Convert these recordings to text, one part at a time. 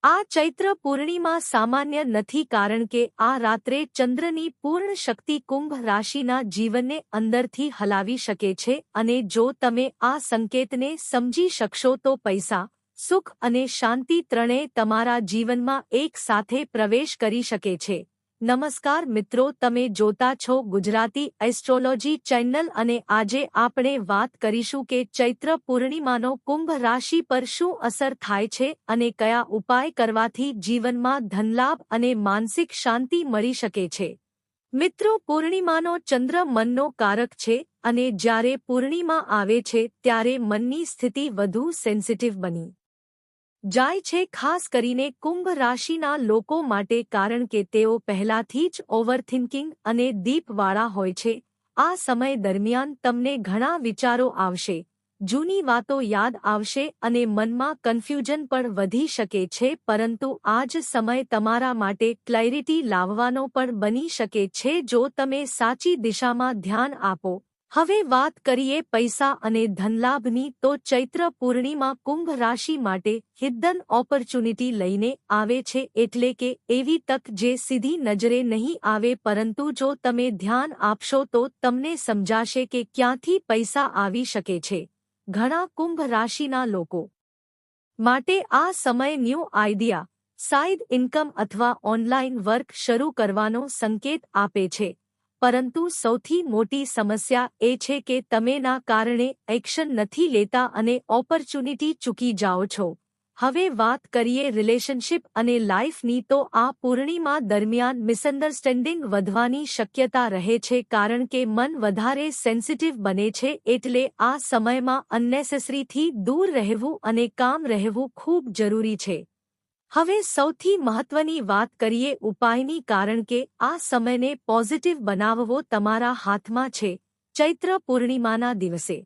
આ ચૈત્ર પૂર્ણિમા સામાન્ય નથી કારણ કે આ રાત્રે ચંદ્રની પૂર્ણ શક્તિ કુંભ રાશિના જીવનને અંદરથી હલાવી શકે છે અને જો તમે આ સંકેતને સમજી શકશો તો પૈસા, સુખ અને શાંતિ ત્રણેય તમારા જીવનમાં એક સાથે પ્રવેશ કરી શકે છે. નમસ્કાર મિત્રો, તમે જોતા છો ગુજરાતી એસ્ટ્રોલોજી ચેનલ અને આજે આપણે વાત કરીશું કે ચૈત્ર પૂર્ણિમાનો કુંભ રાશિ પર શું અસર થાય છે અને કયા ઉપાય કરવાથી જીવનમાં ધનલાભ અને માનસિક શાંતિ મળી શકે છે. મિત્રો, પૂર્ણિમાનો ચંદ્ર મનનો કારક છે અને જ્યારે પૂર્ણિમા આવે છે ત્યારે મનની સ્થિતિ વધુ સેન્સિટિવ બની જાય છે, ખાસ કરીને કુંભ રાશિના લોકો માટે કારણ કે તેઓ પહેલાથી જ ઓવરથિંકિંગ અને દીપવાળા હોય છે. આ સમય દરમિયાન તમને ઘણા વિચારો આવશે, જૂની વાતો યાદ આવશે અને મનમાં કન્ફ્યુઝન પણ વધી શકે છે, પરંતુ આ જ સમય તમારા માટે ક્લેરિટી લાવવાનો પણ બની શકે છે જો તમે સાચી દિશામાં ધ્યાન આપો. હવે વાત કરીએ પૈસા અને ધનલાભની તો ચૈત્ર પૂર્ણિમા કુંભ રાશિ માટે હિડન ઓપોર્ચ્યુનિટી લઈને આવે છે, એટલે કે એવી તક જે સીધી નજરે નહીં આવે, પરંતુ જો તમે ધ્યાન આપશો તો તમને સમજાશે કે ક્યાંથી પૈસા આવી શકે છે. ઘણા કુંભ રાશિના લોકો માટે આ સમય ન્યૂ આઈડિયા, સાઇડ ઇન્કમ અથવા ઓનલાઇન વર્ક શરૂ કરવાનો સંકેત આપે છે. પરંતુ સૌથી મોટી સમસ્યા એ છે કે તમે ના કારણે એક્શન નથી લેતા અને ઓપોર્ચ્યુનિટી ચૂકી જાઓ છો. હવે વાત કરીએ રિલેશનશિપ અને લાઇફની તો આ પૂર્ણિમા દરમિયાન મિસઅન્ડરસ્ટેન્ડિંગ વધવાની શક્યતા રહે છે કારણ કે મન વધારે સેન્સિટિવ બને છે, એટલે આ સમયમાં અનનેસેસરીથી દૂર રહેવું અને કામ રહેવું ખૂબ જરૂરી છે. હવે સૌથી મહત્વની વાત કરીએ ઉપાયની કારણ કે આ સમયને પોઝિટિવ બનાવવો તમારા હાથમાં છે. ચૈત્ર પૂર્ણિમાના દિવસે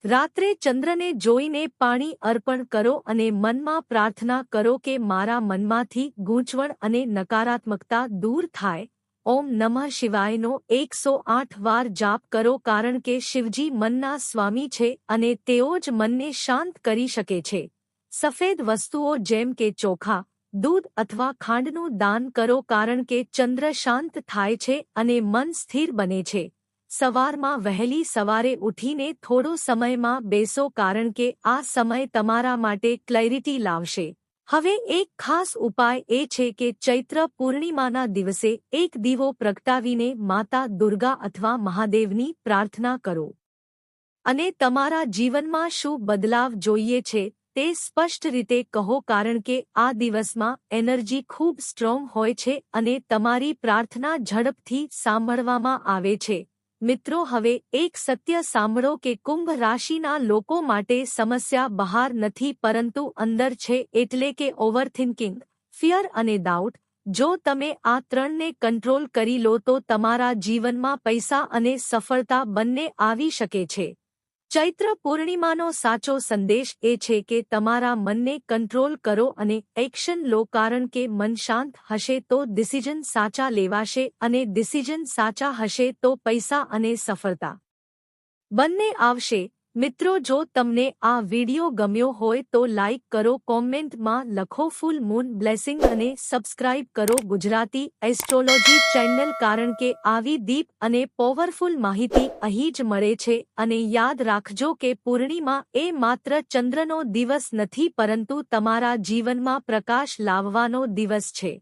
રાત્રે ચંદ્રને જોઈને પાણી અર્પણ કરો અને મનમાં પ્રાર્થના કરો કે મારા મનમાંથી ગૂંચવણ અને નકારાત્મકતા દૂર થાય. ઓમ નમઃ શિવાયનો 108 વાર જાપ કરો કારણ કે શિવજી મનના સ્વામી છે અને તેઓ જ મનને શાંત કરી શકે છે. સફેદ વસ્તુઓ જેમ કે ચોખા, દૂધ અથવા ખાંડનું દાન કરો કારણ કે ચંદ્ર શાંત થાય છે અને મન સ્થિર બને છે. સવારમાં વહેલી સવારે ઉઠીને થોડો સમયમાં બેસો કારણ કે આ સમય તમારા માટે ક્લેરિટી લાવશે. હવે એક ખાસ ઉપાય એ છે કે ચૈત્ર પૂર્ણિમાના દિવસે એક દીવો પ્રગટાવીને માતા દુર્ગા અથવા મહાદેવની પ્રાર્થના કરો અને તમારા જીવનમાં શું બદલાવ જોઈએ છે તે સ્પષ્ટ રીતે કહો કારણ કે આ દિવસમાં એનર્જી ખૂબ સ્ટ્રોંગ હોય છે અને તમારી પ્રાર્થના ઝડપથી સાંભળવામાં આવે છે. મિત્રો, હવે એક સત્ય સાંભળો કે કુંભ રાશિના લોકો માટે સમસ્યા બહાર નથી પરંતુ અંદર છે, એટલે કે ઓવરથિંકિંગ, ફિયર અને ડાઉટ. જો તમે આ ત્રણને કંટ્રોલ કરી લો તો તમારા જીવનમાં પૈસા અને સફળતા બંને આવી શકે છે. ચૈત્ર પૂર્ણિમાનો સાચો સંદેશ એ છે કે તમારા મનને કંટ્રોલ કરો અને એક્શન લો કારણ કે મન શાંત હશે તો ડિસિઝન સાચા લેવાશે અને ડિસિઝન સાચા હશે તો પૈસા અને સફળતા બંને આવશે. મિત્રો, જો તમને આ વિડિયો ગમ્યો હોય તો લાઇક કરો, કોમેન્ટમાં લખો ફૂલ મૂન બ્લેસિંગ અને સબસ્ક્રાઇબ કરો ગુજરાતી એસ્ટ્રોલોજી ચેનલ કારણ કે આવી દીપ અને પાવરફુલ માહિતી અહીં જ મળે છે. અને યાદ રાખજો કે પૂર્ણિમા એ માત્ર ચંદ્રનો દિવસ નથી પરંતુ તમારા જીવનમાં પ્રકાશ લાવવાનો દિવસ છે.